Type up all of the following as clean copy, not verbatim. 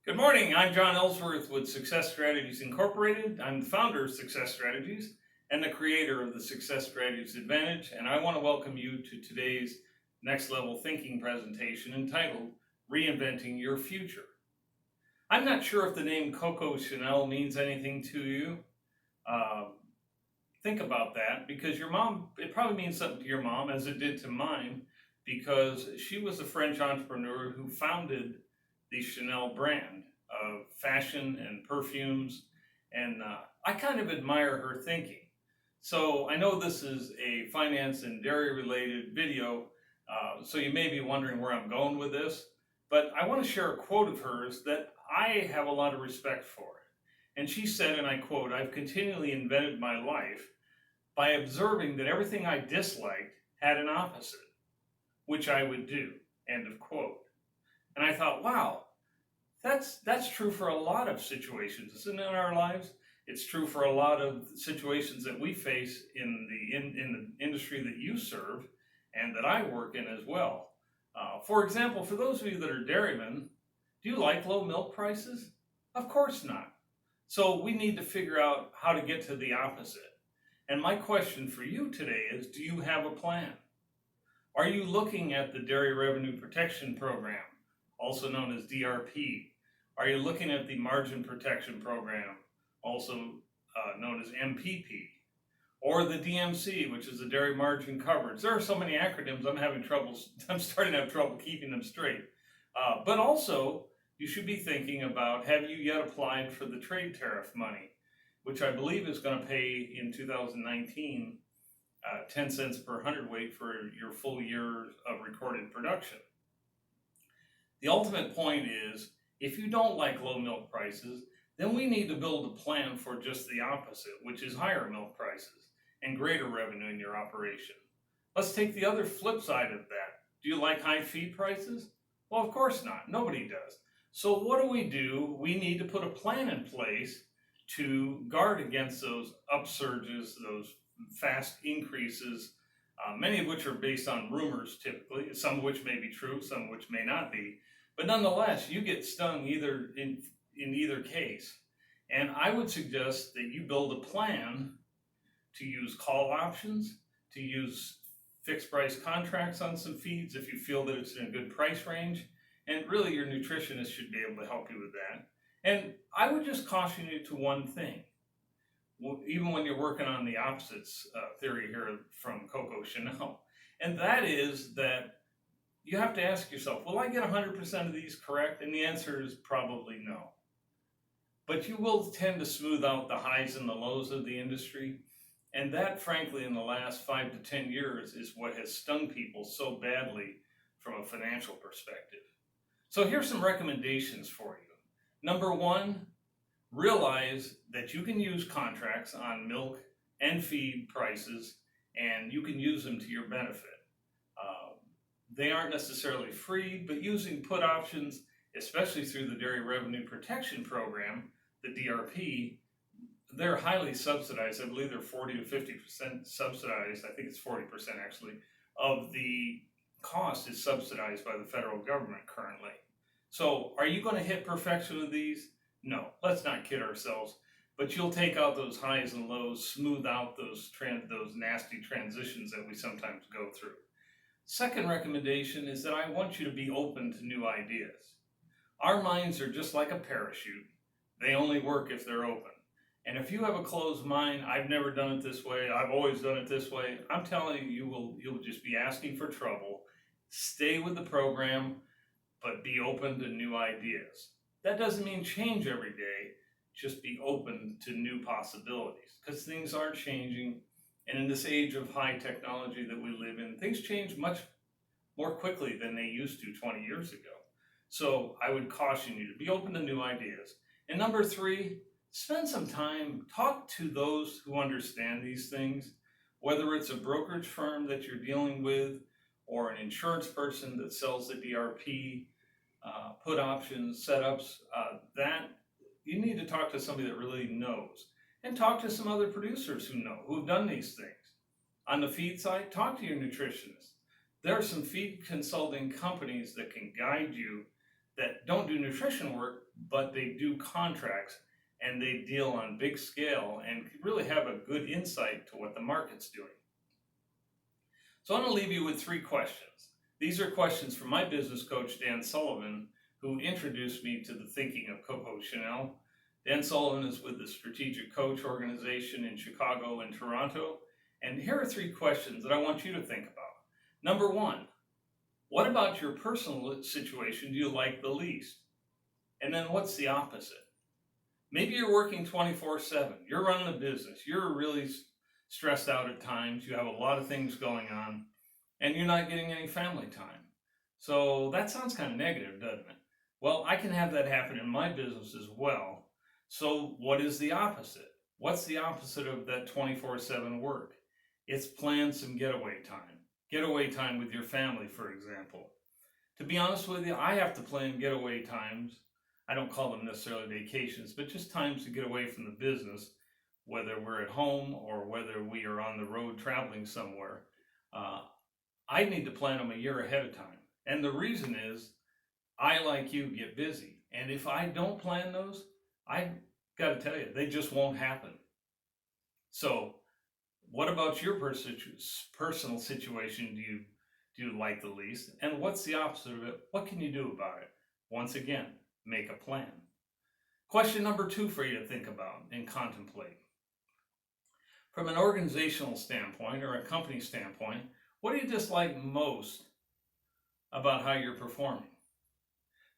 Good morning. I'm John Ellsworth with Success Strategies Incorporated. I'm the founder of Success Strategies and the creator of the Success Strategies Advantage, and I want to welcome you to today's next level thinking presentation entitled Reinventing Your Future. I'm not sure if the name Coco Chanel means anything to you. Um, think about that because your mom, it probably means something to your mom as it did to mine because she was a French entrepreneur who founded the Chanel brand of fashion and perfumes. And I kind of admire her thinking. So I know this is a finance and dairy related video, so you may be wondering where I'm going with this. But I want to share a quote of hers that I have a lot of respect for. And she said, and I quote, "I've continually invented my life by observing that everything I disliked had an opposite, which I would do." End of quote. And I thought, wow, that's true for a lot of situations, isn't it, in our lives? It's true for a lot of situations that we face in the industry that you serve and that I work in as well. For example, for those of you that are dairymen, do you like low milk prices? Of course not. So we need to figure out how to get to the opposite. And my question for you today is, do you have a plan? Are you looking at the Dairy Revenue Protection Program, also known as DRP? Are you looking at the Margin Protection Program, also known as MPP? Or the DMC, which is the Dairy Margin Coverage? There are so many acronyms, I'm starting to have trouble keeping them straight. But also, you should be thinking about, have you yet applied for the trade tariff money, which I believe is going to pay in 2019 10 cents per hundredweight for your full year of recorded production. The ultimate point is, if you don't like low milk prices, then we need to build a plan for just the opposite, which is higher milk prices and greater revenue in your operation. Let's take the other flip side of that. Do you like high feed prices? Well, of course not. Nobody does. So what do? We need to put a plan in place to guard against those upsurges, those fast increases, many of which are based on rumors typically, some of which may be true, some of which may not be. But nonetheless, you get stung in either case. And I would suggest that you build a plan to use call options, to use fixed price contracts on some feeds if you feel that it's in a good price range. And really, your nutritionist should be able to help you with that. And I would just caution you to one thing. Even when you're working on the opposites theory here from Coco Chanel, and that is that you have to ask yourself, will I get 100% of these correct? And the answer is probably no. But you will tend to smooth out the highs and the lows of the industry. And that, frankly, in the last 5 to 10 years is what has stung people so badly from a financial perspective. So here's some recommendations for you. Number one, realize that you can use contracts on milk and feed prices, and you can use them to your benefit. They aren't necessarily free, but using put options, especially through the Dairy Revenue Protection Program, the DRP, they're highly subsidized. I believe they're 40 to 50% subsidized. I think it's 40% actually, of the cost is subsidized by the federal government currently. So are you going to hit perfection with these? No, let's not kid ourselves. But you'll take out those highs and lows, smooth out those nasty transitions that we sometimes go through. Second recommendation is that I want you to be open to new ideas. Our minds are just like a parachute. They only work if they're open. And if you have a closed mind, I've never done it this way, I've always done it this way, I'm telling you, you'll just be asking for trouble. Stay with the program, but be open to new ideas. That doesn't mean change every day, just be open to new possibilities, because things are changing. And in this age of high technology that we live in, things change much more quickly than they used to 20 years ago. So I would caution you to be open to new ideas. And number three, spend some time, talk to those who understand these things, whether it's a brokerage firm that you're dealing with or an insurance person that sells the DRP, put options, setups, that you need to talk to somebody that really knows. And talk to some other producers who know, who've done these things. On the feed side, talk to your nutritionist. There are some feed consulting companies that can guide you that don't do nutrition work, but they do contracts and they deal on big scale and really have a good insight to what the market's doing. So I'm going to leave you with 3 questions. These are questions from my business coach, Dan Sullivan, who introduced me to the thinking of Coco Chanel. Dan Sullivan is with the Strategic Coach organization in Chicago and Toronto. And here are 3 questions that I want you to think about. Number 1, what about your personal situation do you like the least? And then what's the opposite? Maybe you're working 24/7. You're running a business. You're really stressed out at times. You have a lot of things going on, and you're not getting any family time. So that sounds kind of negative, doesn't it? Well, I can have that happen in my business as well. So what is the opposite? What's the opposite of that 24/7 work? It's plan some getaway time. Getaway time with your family, for example. To be honest with you, I have to plan getaway times. I don't call them necessarily vacations, but just times to get away from the business, whether we're at home or whether we are on the road traveling somewhere. I need to plan them a year ahead of time. And the reason is, I, like you, get busy. And if I don't plan those, I got to tell you, they just won't happen. So what about your personal situation do you like the least? And what's the opposite of it? What can you do about it? Once again, make a plan. Question number 2 for you to think about and contemplate. From an organizational standpoint or a company standpoint, what do you dislike most about how you're performing?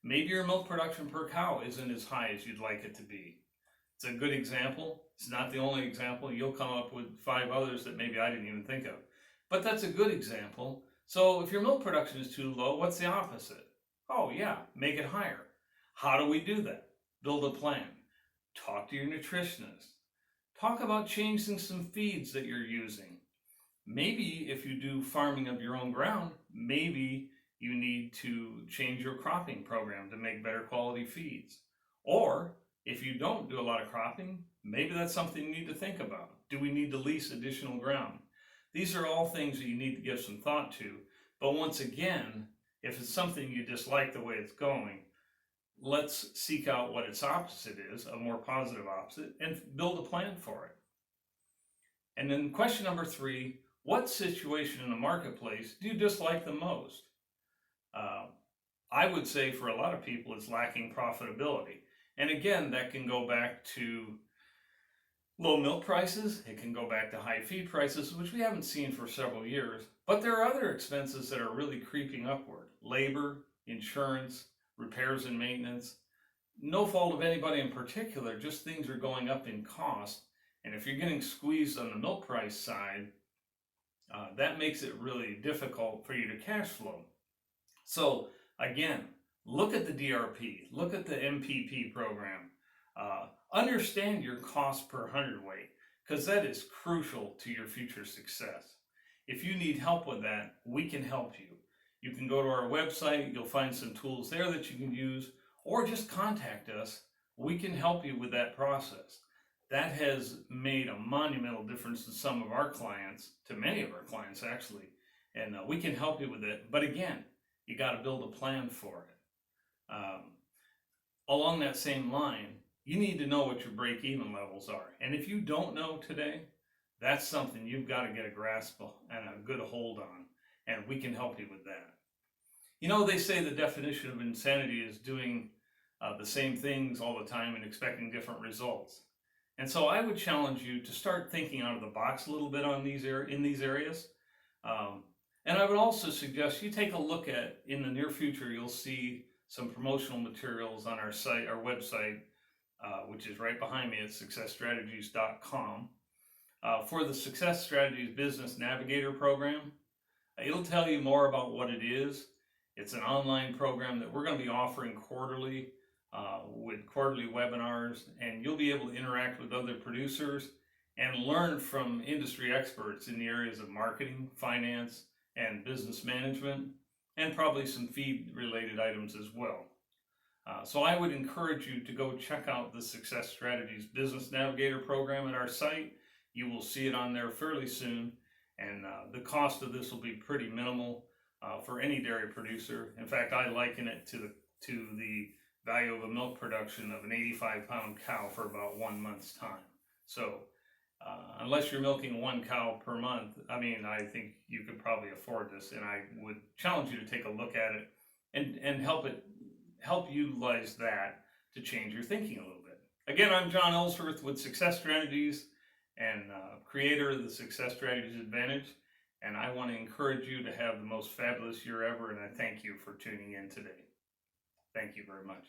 Maybe your milk production per cow isn't as high as you'd like it to be. It's a good example. It's not the only example. You'll come up with 5 others that maybe I didn't even think of. But that's a good example. So if your milk production is too low, what's the opposite? Oh yeah, make it higher. How do we do that? Build a plan. Talk to your nutritionist. Talk about changing some feeds that you're using. Maybe if you do farming of your own ground, maybe you need to change your cropping program to make better quality feeds. Or if you don't do a lot of cropping, maybe that's something you need to think about. Do we need to lease additional ground? These are all things that you need to give some thought to. But once again, if it's something you dislike the way it's going, let's seek out what its opposite is, a more positive opposite, and build a plan for it. And then question number 3, what situation in the marketplace do you dislike the most? I would say for a lot of people it's lacking profitability. And again, that can go back to low milk prices. It can go back to high feed prices, which we haven't seen for several years. But there are other expenses that are really creeping upward. Labor, insurance, repairs and maintenance. No fault of anybody in particular, just things are going up in cost. And if you're getting squeezed on the milk price side, that makes it really difficult for you to cash flow. So again, look at the DRP, look at the MPP program. Understand your cost per hundredweight, because that is crucial to your future success. If you need help with that, we can help you. You can go to our website, you'll find some tools there that you can use, or just contact us. We can help you with that process. That has made a monumental difference to some of our clients, to many of our clients actually, and we can help you with it. But again, you got to build a plan for it. Along that same line, you need to know what your break-even levels are. And if you don't know today, that's something you've got to get a grasp and a good hold on, and we can help you with that. You know, they say the definition of insanity is doing the same things all the time and expecting different results. And so I would challenge you to start thinking out of the box a little bit on in these areas. And I would also suggest you take a look at, in the near future, you'll see some promotional materials on our site, our website, which is right behind me at successstrategies.com. For the Success Strategies Business Navigator program, it'll tell you more about what it is. It's an online program that we're going to be offering quarterly with quarterly webinars, and you'll be able to interact with other producers and learn from industry experts in the areas of marketing, finance, and business management, and probably some feed-related items as well. So I would encourage you to go check out the Success Strategies Business Navigator program at our site. You will see it on there fairly soon, and the cost of this will be pretty minimal for any dairy producer. In fact, I liken it to to the value of a milk production of an 85-pound cow for about 1 month's time. So unless you're milking 1 cow per month, I mean, I think you could probably afford this, and I would challenge you to take a look at it and help utilize that to change your thinking a little bit. Again, I'm John Ellsworth with Success Strategies and creator of the Success Strategies Advantage, and I want to encourage you to have the most fabulous year ever, and I thank you for tuning in today. Thank you very much.